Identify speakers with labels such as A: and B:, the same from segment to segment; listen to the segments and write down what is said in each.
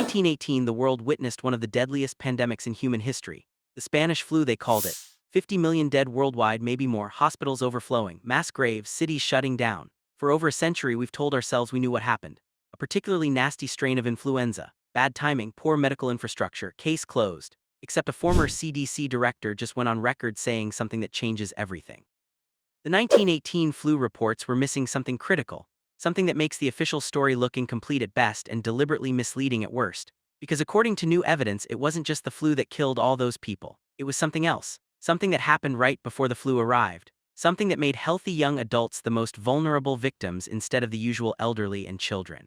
A: 1918, the world witnessed one of the deadliest pandemics in human history. The Spanish flu, they called it. 50 million dead worldwide, maybe more, hospitals overflowing, mass graves, cities shutting down. For over a century, we've told ourselves we knew what happened. A particularly nasty strain of influenza. Bad timing, poor medical infrastructure, case closed. Except a former CDC director just went on record saying something that changes everything. The 1918 flu reports were missing something critical. Something that makes the official story look incomplete at best and deliberately misleading at worst. Because according to new evidence, it wasn't just the flu that killed all those people. It was something else. Something that happened right before the flu arrived. Something that made healthy young adults the most vulnerable victims instead of the usual elderly and children.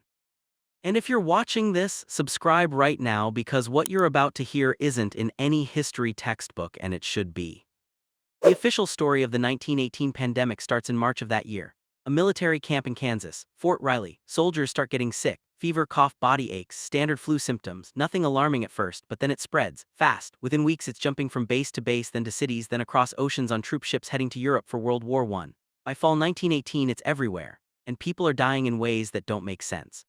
A: And if you're watching this, subscribe right now because what you're about to hear isn't in any history textbook, and it should be. The official story of the 1918 pandemic starts in March of that year. A military camp in Kansas, Fort Riley. Soldiers start getting sick. Fever, cough, body aches, standard flu symptoms. Nothing alarming at first, but then it spreads, fast. Within weeks it's jumping from base to base, then to cities, then across oceans on troop ships heading to Europe for World War I. By fall 1918 it's everywhere, and people are dying in ways that don't make sense.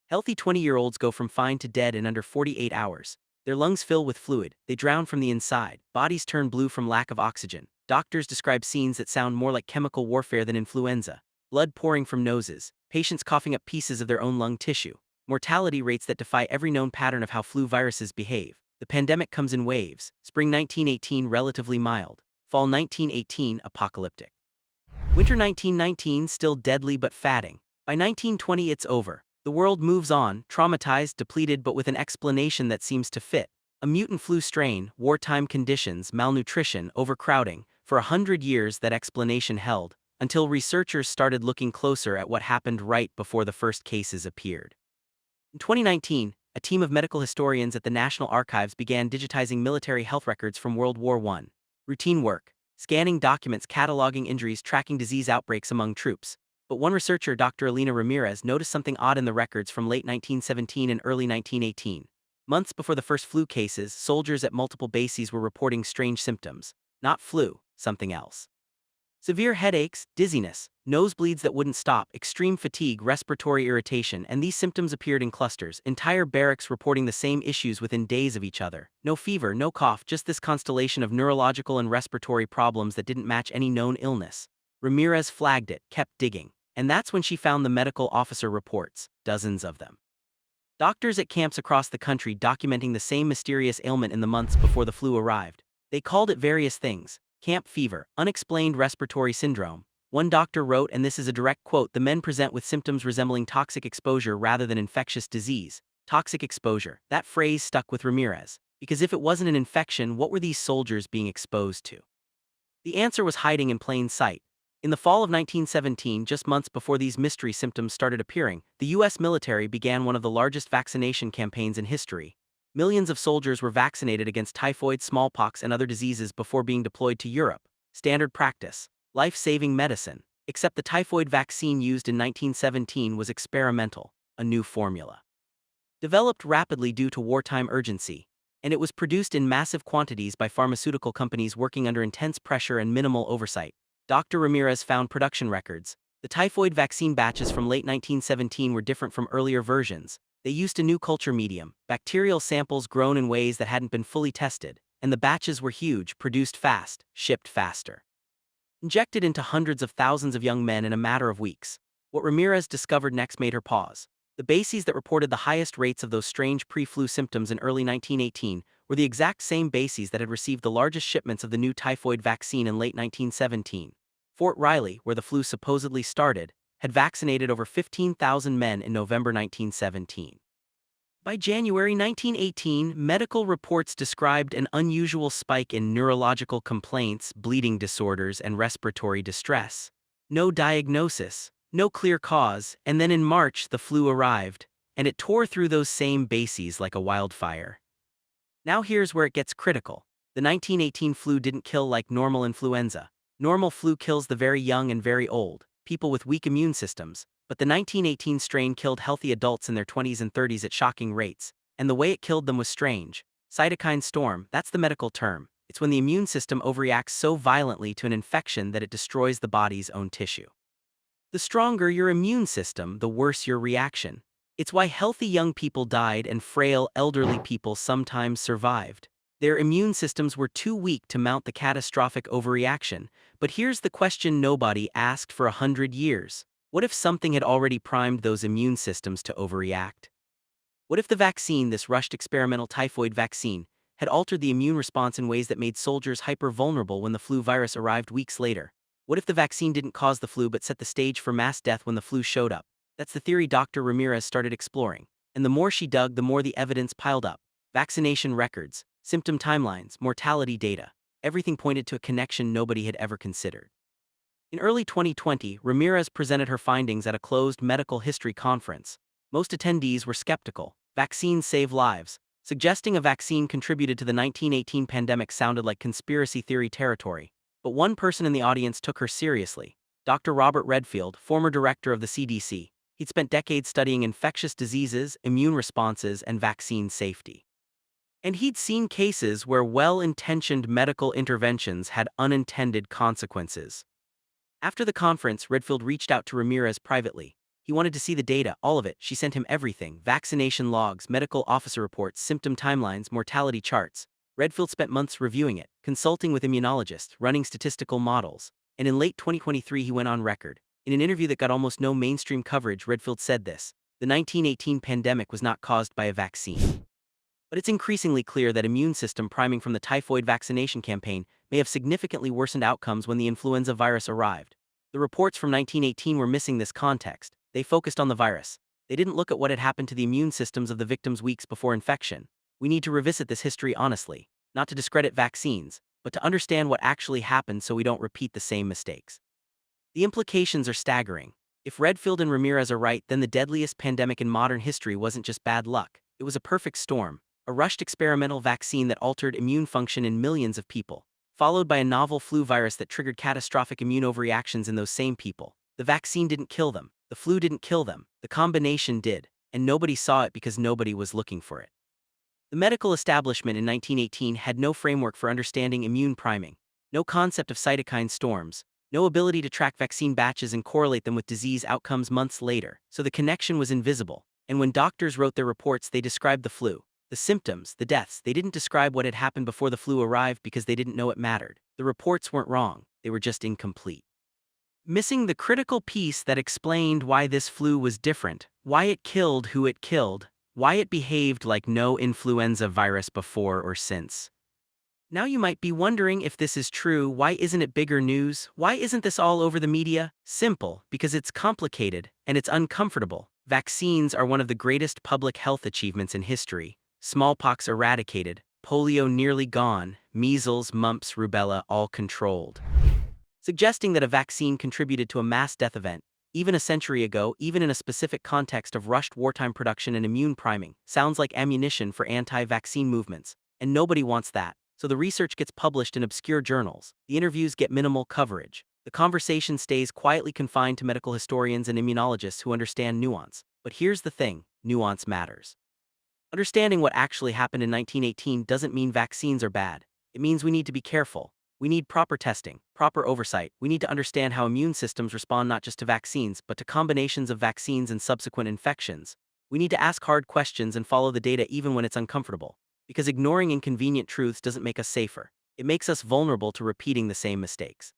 A: Healthy 20-year-olds go from fine to dead in under 48 hours. Their lungs fill with fluid, they drown from the inside, bodies turn blue from lack of oxygen. Doctors describe scenes that sound more like chemical warfare than influenza. Blood pouring from noses, patients coughing up pieces of their own lung tissue. Mortality rates that defy every known pattern of how flu viruses behave. The pandemic comes in waves. Spring 1918 relatively mild. Fall 1918 apocalyptic. Winter 1919 still deadly but fatting. By 1920 it's over. The world moves on, traumatized, depleted, but with an explanation that seems to fit. A mutant flu strain, wartime conditions, malnutrition, overcrowding. For 100 years that explanation held, until researchers started looking closer at what happened right before the first cases appeared. In 2019, a team of medical historians at the National Archives began digitizing military health records from World War I. Routine work, scanning documents, cataloging injuries, tracking disease outbreaks among troops. But one researcher, Dr. Elena Ramirez, noticed something odd in the records from late 1917 and early 1918. Months before the first flu cases, soldiers at multiple bases were reporting strange symptoms. Not flu, something else. Severe headaches, dizziness, nosebleeds that wouldn't stop, extreme fatigue, respiratory irritation, and these symptoms appeared in clusters, entire barracks reporting the same issues within days of each other. No fever, no cough, just this constellation of neurological and respiratory problems that didn't match any known illness. Ramirez flagged it, kept digging, and that's when she found the medical officer reports, dozens of them. Doctors at camps across the country documenting the same mysterious ailment in the months before the flu arrived. They called it various things. Camp fever, unexplained respiratory syndrome. One doctor wrote, and this is a direct quote, "The men present with symptoms resembling toxic exposure rather than infectious disease." Toxic exposure, that phrase stuck with Ramirez. Because if it wasn't an infection, what were these soldiers being exposed to? The answer was hiding in plain sight. In the fall of 1917, just months before these mystery symptoms started appearing, the U.S. military began one of the largest vaccination campaigns in history. Millions of soldiers were vaccinated against typhoid, smallpox, and other diseases before being deployed to Europe. Standard practice. Life-saving medicine. Except the typhoid vaccine used in 1917 was experimental, a new formula. Developed rapidly due to wartime urgency, and it was produced in massive quantities by pharmaceutical companies working under intense pressure and minimal oversight. Dr. Ramirez found production records. The typhoid vaccine batches from late 1917 were different from earlier versions. They used a new culture medium, bacterial samples grown in ways that hadn't been fully tested, and the batches were huge, produced fast, shipped faster. Injected into hundreds of thousands of young men in a matter of weeks. What Ramirez discovered next made her pause. The bases that reported the highest rates of those strange pre-flu symptoms in early 1918 were the exact same bases that had received the largest shipments of the new typhoid vaccine in late 1917. Fort Riley, where the flu supposedly started, had vaccinated over 15,000 men in November 1917. By January 1918, medical reports described an unusual spike in neurological complaints, bleeding disorders, and respiratory distress. No diagnosis, no clear cause, and then in March the flu arrived, and it tore through those same bases like a wildfire. Now here's where it gets critical. The 1918 flu didn't kill like normal influenza. Normal flu kills the very young and very old, people with weak immune systems, but the 1918 strain killed healthy adults in their 20s and 30s at shocking rates, and the way it killed them was strange. Cytokine storm, that's the medical term. It's when the immune system overreacts so violently to an infection that it destroys the body's own tissue. The stronger your immune system, the worse your reaction. It's why healthy young people died and frail elderly people sometimes survived. Their immune systems were too weak to mount the catastrophic overreaction. But here's the question nobody asked for 100 years. What if something had already primed those immune systems to overreact? What if the vaccine, this rushed experimental typhoid vaccine, had altered the immune response in ways that made soldiers hyper-vulnerable when the flu virus arrived weeks later? What if the vaccine didn't cause the flu but set the stage for mass death when the flu showed up? That's the theory Dr. Ramirez started exploring. And the more she dug, the more the evidence piled up. Vaccination records, symptom timelines, mortality data. Everything pointed to a connection nobody had ever considered. In early 2020, Ramirez presented her findings at a closed medical history conference. Most attendees were skeptical. Vaccines save lives. Suggesting a vaccine contributed to the 1918 pandemic sounded like conspiracy theory territory. But one person in the audience took her seriously. Dr. Robert Redfield, former director of the CDC. He'd spent decades studying infectious diseases, immune responses, and vaccine safety. And he'd seen cases where well-intentioned medical interventions had unintended consequences. After the conference, Redfield reached out to Ramirez privately. He wanted to see the data, all of it. She sent him everything: vaccination logs, medical officer reports, symptom timelines, mortality charts. Redfield spent months reviewing it, consulting with immunologists, running statistical models. And in late 2023 he went on record. In an interview that got almost no mainstream coverage, Redfield said this: "The 1918 pandemic was not caused by a vaccine. But it's increasingly clear that immune system priming from the typhoid vaccination campaign may have significantly worsened outcomes when the influenza virus arrived." The reports from 1918 were missing this context. They focused on the virus. They didn't look at what had happened to the immune systems of the victims weeks before infection. We need to revisit this history honestly, not to discredit vaccines, but to understand what actually happened so we don't repeat the same mistakes. The implications are staggering. If Redfield and Ramirez are right, then the deadliest pandemic in modern history wasn't just bad luck. It was a perfect storm. A rushed experimental vaccine that altered immune function in millions of people, followed by a novel flu virus that triggered catastrophic immune overreactions in those same people. The vaccine didn't kill them. The flu didn't kill them. The combination did. And nobody saw it because nobody was looking for it. The medical establishment in 1918 had no framework for understanding immune priming, no concept of cytokine storms, no ability to track vaccine batches and correlate them with disease outcomes months later, so the connection was invisible. And when doctors wrote their reports, they described the flu, the symptoms, the deaths. They didn't describe what had happened before the flu arrived because they didn't know it mattered. The reports weren't wrong, they were just incomplete. Missing the critical piece that explained why this flu was different, why it killed who it killed, why it behaved like no influenza virus before or since. Now you might be wondering, if this is true, why isn't it bigger news? Why isn't this all over the media? Simple: because it's complicated, and it's uncomfortable. Vaccines are one of the greatest public health achievements in history. Smallpox eradicated, polio nearly gone, measles, mumps, rubella all controlled. Suggesting that a vaccine contributed to a mass death event, even a century ago, even in a specific context of rushed wartime production and immune priming, sounds like ammunition for anti-vaccine movements. And nobody wants that. So the research gets published in obscure journals, the interviews get minimal coverage, the conversation stays quietly confined to medical historians and immunologists who understand nuance. But here's the thing: nuance matters. Understanding what actually happened in 1918 doesn't mean vaccines are bad. It means we need to be careful. We need proper testing, proper oversight. We need to understand how immune systems respond not just to vaccines, but to combinations of vaccines and subsequent infections. We need to ask hard questions and follow the data even when it's uncomfortable. Because ignoring inconvenient truths doesn't make us safer. It makes us vulnerable to repeating the same mistakes.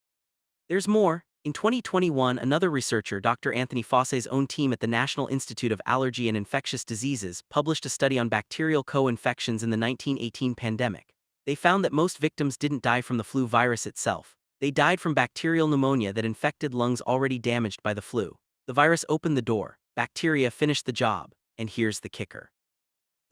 A: There's more. In 2021, another researcher, Dr. Anthony Fauci's own team at the National Institute of Allergy and Infectious Diseases, published a study on bacterial co-infections in the 1918 pandemic. They found that most victims didn't die from the flu virus itself. They died from bacterial pneumonia that infected lungs already damaged by the flu. The virus opened the door. Bacteria finished the job. And here's the kicker: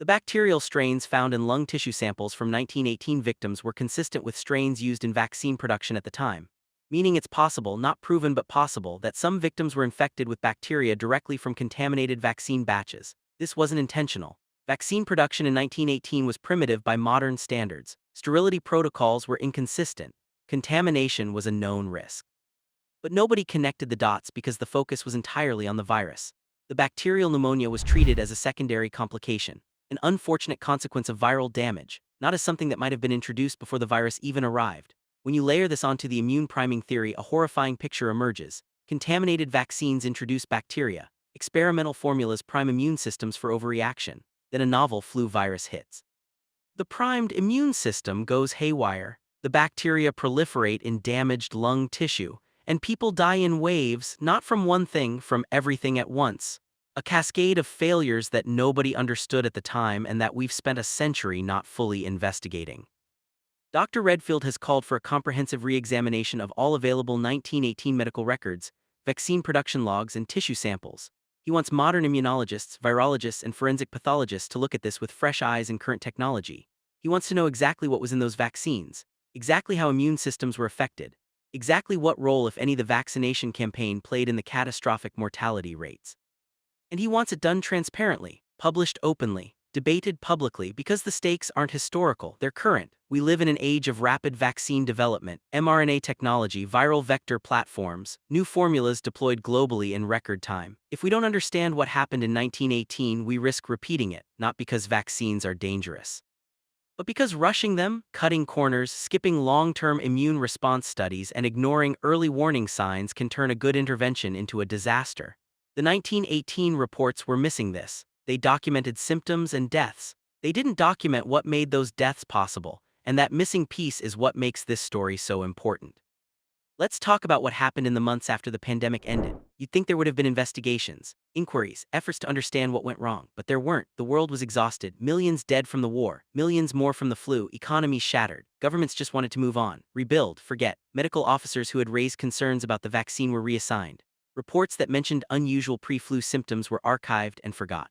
A: the bacterial strains found in lung tissue samples from 1918 victims were consistent with strains used in vaccine production at the time. Meaning it's possible, not proven but possible, that some victims were infected with bacteria directly from contaminated vaccine batches. This wasn't intentional. Vaccine production in 1918 was primitive by modern standards. Sterility protocols were inconsistent. Contamination was a known risk. But nobody connected the dots because the focus was entirely on the virus. The bacterial pneumonia was treated as a secondary complication, an unfortunate consequence of viral damage, not as something that might have been introduced before the virus even arrived. When you layer this onto the immune priming theory, a horrifying picture emerges. Contaminated vaccines introduce bacteria. Experimental formulas prime immune systems for overreaction. Then a novel flu virus hits. The primed immune system goes haywire. The bacteria proliferate in damaged lung tissue, and people die in waves, not from one thing, from everything at once. A cascade of failures that nobody understood at the time and that we've spent a century not fully investigating. Dr. Redfield has called for a comprehensive re-examination of all available 1918 medical records, vaccine production logs, and tissue samples. He wants modern immunologists, virologists, and forensic pathologists to look at this with fresh eyes and current technology. He wants to know exactly what was in those vaccines, exactly how immune systems were affected, exactly what role, if any, the vaccination campaign played in the catastrophic mortality rates. And he wants it done transparently, published openly, debated publicly, because the stakes aren't historical, they're current. We live in an age of rapid vaccine development, mRNA technology, viral vector platforms, new formulas deployed globally in record time. If we don't understand what happened in 1918, we risk repeating it, not because vaccines are dangerous, but because rushing them, cutting corners, skipping long-term immune response studies, and ignoring early warning signs can turn a good intervention into a disaster. The 1918 reports were missing this. They documented symptoms and deaths. They didn't document what made those deaths possible, and that missing piece is what makes this story so important. Let's talk about what happened in the months after the pandemic ended. You'd think there would have been investigations, inquiries, efforts to understand what went wrong, but there weren't. The world was exhausted, millions dead from the war, millions more from the flu, economies shattered. Governments just wanted to move on, rebuild, forget. Medical officers who had raised concerns about the vaccine were reassigned. Reports that mentioned unusual pre-flu symptoms were archived and forgot.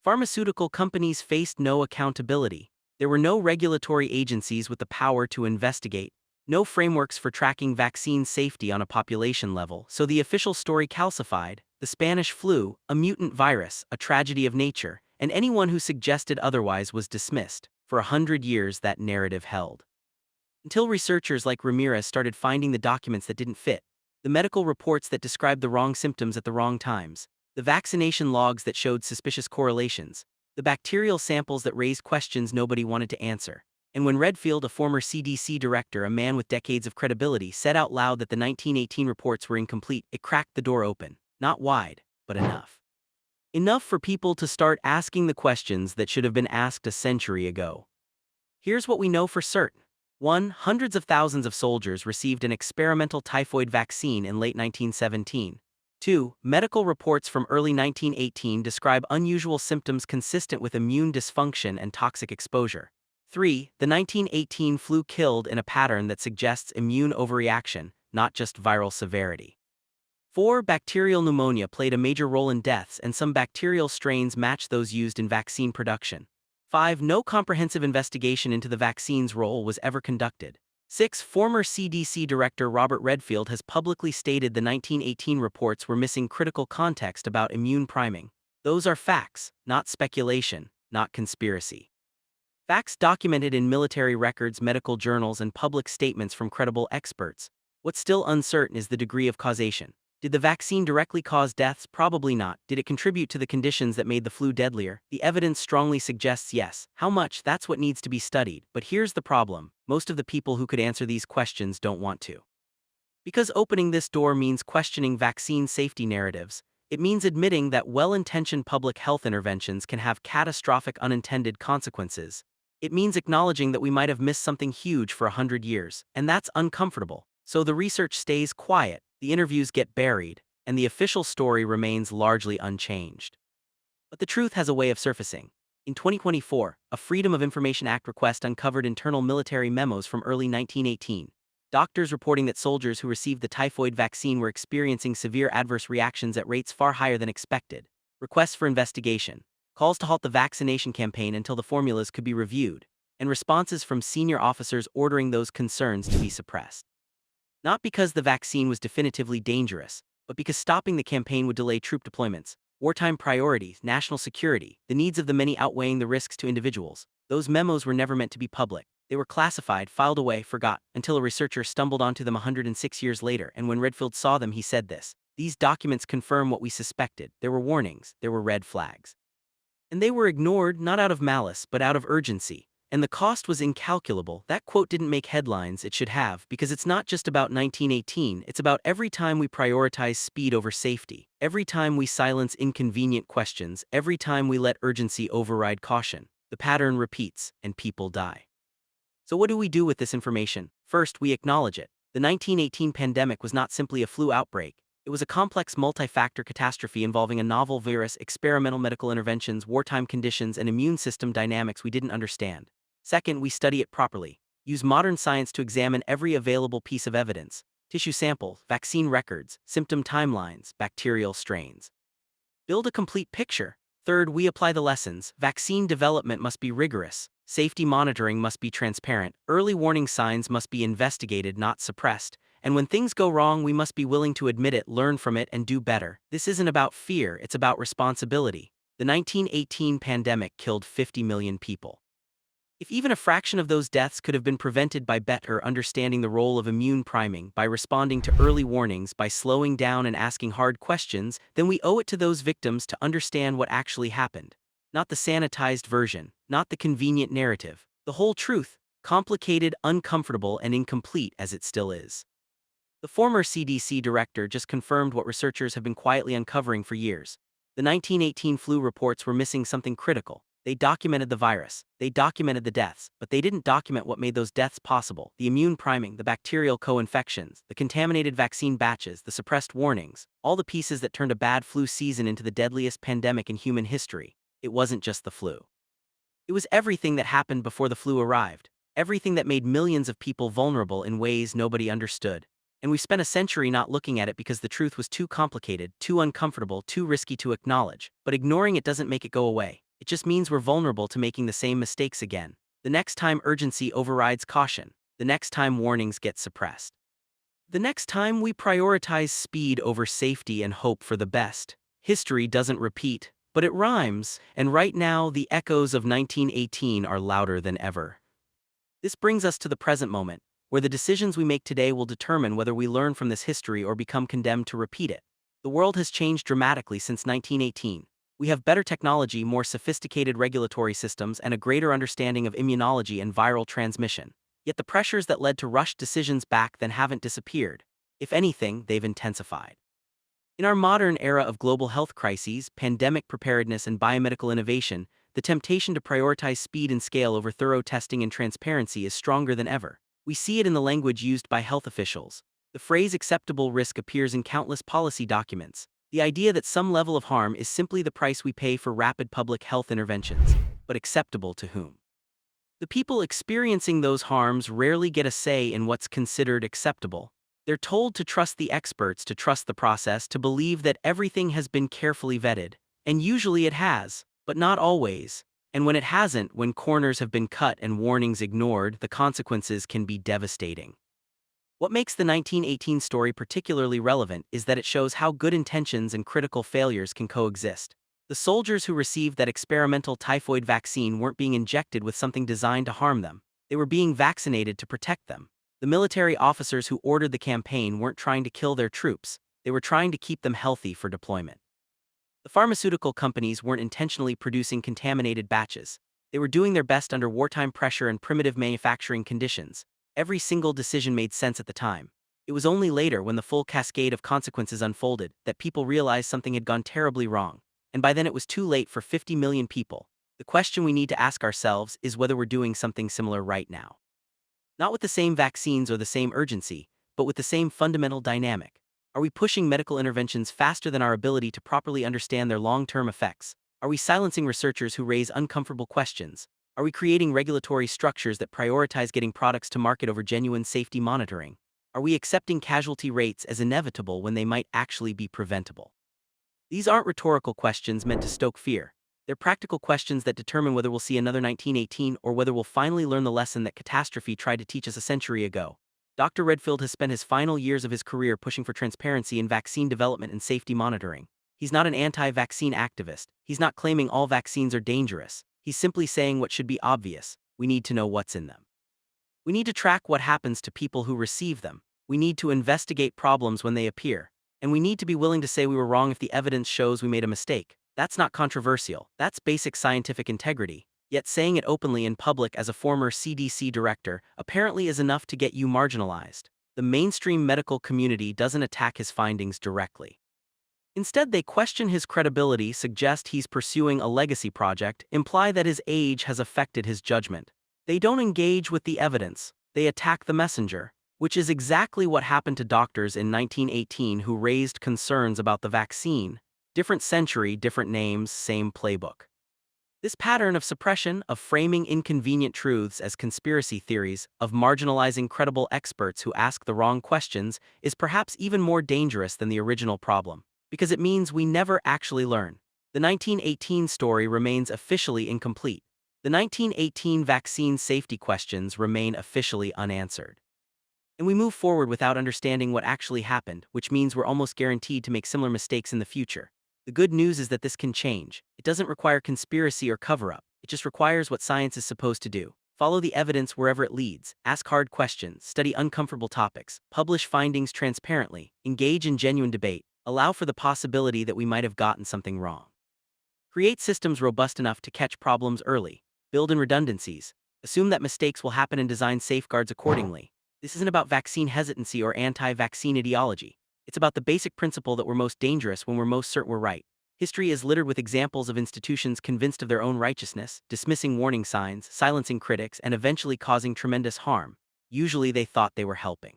A: Pharmaceutical companies faced no accountability. There were no regulatory agencies with the power to investigate, no frameworks for tracking vaccine safety on a population level, so the official story calcified. The Spanish flu, a mutant virus, a tragedy of nature, and anyone who suggested otherwise was dismissed. For 100 years that narrative held. Until researchers like Ramirez started finding the documents that didn't fit, the medical reports that described the wrong symptoms at the wrong times, the vaccination logs that showed suspicious correlations, the bacterial samples that raised questions nobody wanted to answer. And when Redfield, a former CDC director, a man with decades of credibility, said out loud that the 1918 reports were incomplete, it cracked the door open. Not wide, but enough. Enough for people to start asking the questions that should have been asked a century ago. Here's what we know for certain. 1. Hundreds of thousands of soldiers received an experimental typhoid vaccine in late 1917. 2. Medical reports from early 1918 describe unusual symptoms consistent with immune dysfunction and toxic exposure. 3. The 1918 flu killed in a pattern that suggests immune overreaction, not just viral severity. 4. Bacterial pneumonia played a major role in deaths, and some bacterial strains match those used in vaccine production. 5. No comprehensive investigation into the vaccine's role was ever conducted. 6. Former CDC Director Robert Redfield has publicly stated the 1918 reports were missing critical context about immune priming. Those are facts, not speculation, not conspiracy. Facts documented in military records, medical journals, and public statements from credible experts. What's still uncertain is the degree of causation. Did the vaccine directly cause deaths? Probably not. Did it contribute to the conditions that made the flu deadlier? The evidence strongly suggests yes. How much? That's what needs to be studied. But here's the problem. Most of the people who could answer these questions don't want to. Because opening this door means questioning vaccine safety narratives. It means admitting that well-intentioned public health interventions can have catastrophic unintended consequences. It means acknowledging that we might have missed something huge for 100 years, and that's uncomfortable. So the research stays quiet, the interviews get buried, and the official story remains largely unchanged. But the truth has a way of surfacing. In 2024, a Freedom of Information Act request uncovered internal military memos from early 1918. Doctors reporting that soldiers who received the typhoid vaccine were experiencing severe adverse reactions at rates far higher than expected. Requests for investigation, calls to halt the vaccination campaign until the formulas could be reviewed, and responses from senior officers ordering those concerns to be suppressed. Not because the vaccine was definitively dangerous, but because stopping the campaign would delay troop deployments, wartime priorities, national security, the needs of the many outweighing the risks to individuals. Those memos were never meant to be public. They were classified, filed away, forgot, until a researcher stumbled onto them 106 years later, and when Redfield saw them he said this: "These documents confirm what we suspected. There were warnings, there were red flags." And they were ignored not out of malice but out of urgency. And the cost was incalculable. That quote didn't make headlines, it should have, because it's not just about 1918, it's about every time we prioritize speed over safety, every time we silence inconvenient questions, every time we let urgency override caution. The pattern repeats, and people die. So what do we do with this information? First, we acknowledge it. The 1918 pandemic was not simply a flu outbreak. It was a complex multi-factor catastrophe involving a novel virus, experimental medical interventions, wartime conditions, and immune system dynamics we didn't understand. Second, we study it properly. Use modern science to examine every available piece of evidence: tissue samples, vaccine records, symptom timelines, bacterial strains. Build a complete picture. Third, we apply the lessons. Vaccine development must be rigorous. Safety monitoring must be transparent. Early warning signs must be investigated, not suppressed. And when things go wrong, we must be willing to admit it, learn from it, and do better. This isn't about fear, it's about responsibility. The 1918 pandemic killed 50 million people. If even a fraction of those deaths could have been prevented by better understanding the role of immune priming, by responding to early warnings, by slowing down and asking hard questions, then we owe it to those victims to understand what actually happened. Not the sanitized version, not the convenient narrative, the whole truth, complicated, uncomfortable, and incomplete as it still is. The former CDC director just confirmed what researchers have been quietly uncovering for years. The 1918 flu reports were missing something critical. They documented the virus, they documented the deaths, but they didn't document what made those deaths possible: the immune priming, the bacterial co-infections, the contaminated vaccine batches, the suppressed warnings, all the pieces that turned a bad flu season into the deadliest pandemic in human history. It wasn't just the flu. It was everything that happened before the flu arrived, everything that made millions of people vulnerable in ways nobody understood. And we spent a century not looking at it because the truth was too complicated, too uncomfortable, too risky to acknowledge. But ignoring it doesn't make it go away. It just means we're vulnerable to making the same mistakes again. The next time urgency overrides caution. The next time warnings get suppressed. The next time we prioritize speed over safety and hope for the best. History doesn't repeat, but it rhymes, and right now the echoes of 1918 are louder than ever. This brings us to the present moment, where the decisions we make today will determine whether we learn from this history or become condemned to repeat it. The world has changed dramatically since 1918. We have better technology, more sophisticated regulatory systems, and a greater understanding of immunology and viral transmission. Yet the pressures that led to rushed decisions back then haven't disappeared. If anything, they've intensified. In our modern era of global health crises, pandemic preparedness, and biomedical innovation, the temptation to prioritize speed and scale over thorough testing and transparency is stronger than ever. We see it in the language used by health officials. The phrase acceptable risk appears in countless policy documents. The idea that some level of harm is simply the price we pay for rapid public health interventions. But acceptable to whom? The people experiencing those harms rarely get a say in what's considered acceptable. They're told to trust the experts, to trust the process, to believe that everything has been carefully vetted. And usually it has, but not always. And when it hasn't, when corners have been cut and warnings ignored, the consequences can be devastating. What makes the 1918 story particularly relevant is that it shows how good intentions and critical failures can coexist. The soldiers who received that experimental typhoid vaccine weren't being injected with something designed to harm them. They were being vaccinated to protect them. The military officers who ordered the campaign weren't trying to kill their troops. They were trying to keep them healthy for deployment. The pharmaceutical companies weren't intentionally producing contaminated batches. They were doing their best under wartime pressure and primitive manufacturing conditions. Every single decision made sense at the time. It was only later, when the full cascade of consequences unfolded, that people realized something had gone terribly wrong. And by then it was too late for 50 million people. The question we need to ask ourselves is whether we're doing something similar right now. Not with the same vaccines or the same urgency, but with the same fundamental dynamic. Are we pushing medical interventions faster than our ability to properly understand their long-term effects? Are we silencing researchers who raise uncomfortable questions? Are we creating regulatory structures that prioritize getting products to market over genuine safety monitoring? Are we accepting casualty rates as inevitable when they might actually be preventable? These aren't rhetorical questions meant to stoke fear. They're practical questions that determine whether we'll see another 1918 or whether we'll finally learn the lesson that catastrophe tried to teach us a century ago. Dr. Redfield has spent his final years of his career pushing for transparency in vaccine development and safety monitoring. He's not an anti-vaccine activist. He's not claiming all vaccines are dangerous. He's simply saying what should be obvious: we need to know what's in them. We need to track what happens to people who receive them. We need to investigate problems when they appear. And we need to be willing to say we were wrong if the evidence shows we made a mistake. That's not controversial. That's basic scientific integrity. Yet saying it openly in public as a former CDC director apparently is enough to get you marginalized. The mainstream medical community doesn't attack his findings directly. Instead, they question his credibility, suggest he's pursuing a legacy project, imply that his age has affected his judgment. They don't engage with the evidence, they attack the messenger, which is exactly what happened to doctors in 1918 who raised concerns about the vaccine. Different century, different names, same playbook. This pattern of suppression, of framing inconvenient truths as conspiracy theories, of marginalizing credible experts who ask the wrong questions, is perhaps even more dangerous than the original problem, because it means we never actually learn. The 1918 story remains officially incomplete. The 1918 vaccine safety questions remain officially unanswered. And we move forward without understanding what actually happened, which means we're almost guaranteed to make similar mistakes in the future. The good news is that this can change. It doesn't require conspiracy or cover-up. It just requires what science is supposed to do. Follow the evidence wherever it leads, ask hard questions, study uncomfortable topics, publish findings transparently, engage in genuine debate, allow for the possibility that we might have gotten something wrong. Create systems robust enough to catch problems early, build in redundancies, assume that mistakes will happen and design safeguards accordingly. This isn't about vaccine hesitancy or anti-vaccine ideology. It's about the basic principle that we're most dangerous when we're most certain we're right. History is littered with examples of institutions convinced of their own righteousness, dismissing warning signs, silencing critics, and eventually causing tremendous harm. Usually they thought they were helping.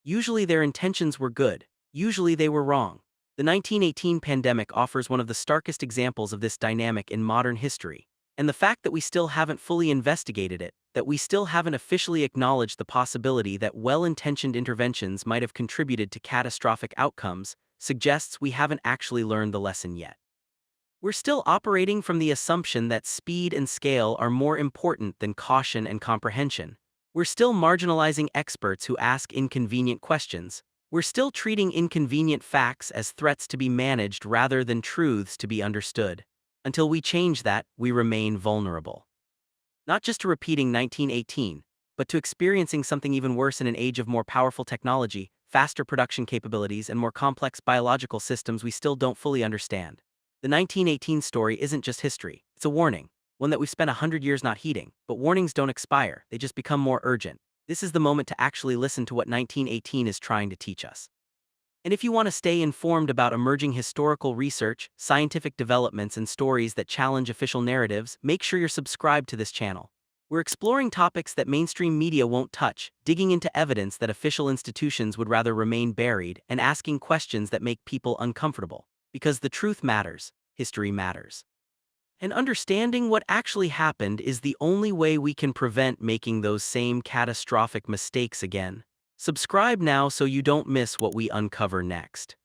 A: Usually their intentions were good. Usually they were wrong. The 1918 pandemic offers one of the starkest examples of this dynamic in modern history. And the fact that we still haven't fully investigated it, that we still haven't officially acknowledged the possibility that well-intentioned interventions might have contributed to catastrophic outcomes, suggests we haven't actually learned the lesson yet. We're still operating from the assumption that speed and scale are more important than caution and comprehension. We're still marginalizing experts who ask inconvenient questions. We're still treating inconvenient facts as threats to be managed rather than truths to be understood. Until we change that, we remain vulnerable. Not just to repeating 1918, but to experiencing something even worse in an age of more powerful technology, faster production capabilities, and more complex biological systems we still don't fully understand. The 1918 story isn't just history, it's a warning, one that we've spent 100 years not heeding, but warnings don't expire, they just become more urgent. This is the moment to actually listen to what 1918 is trying to teach us. And if you want to stay informed about emerging historical research, scientific developments, and stories that challenge official narratives, make sure you're subscribed to this channel. We're exploring topics that mainstream media won't touch, digging into evidence that official institutions would rather remain buried, and asking questions that make people uncomfortable. Because the truth matters, history matters. And understanding what actually happened is the only way we can prevent making those same catastrophic mistakes again. Subscribe now so you don't miss what we uncover next.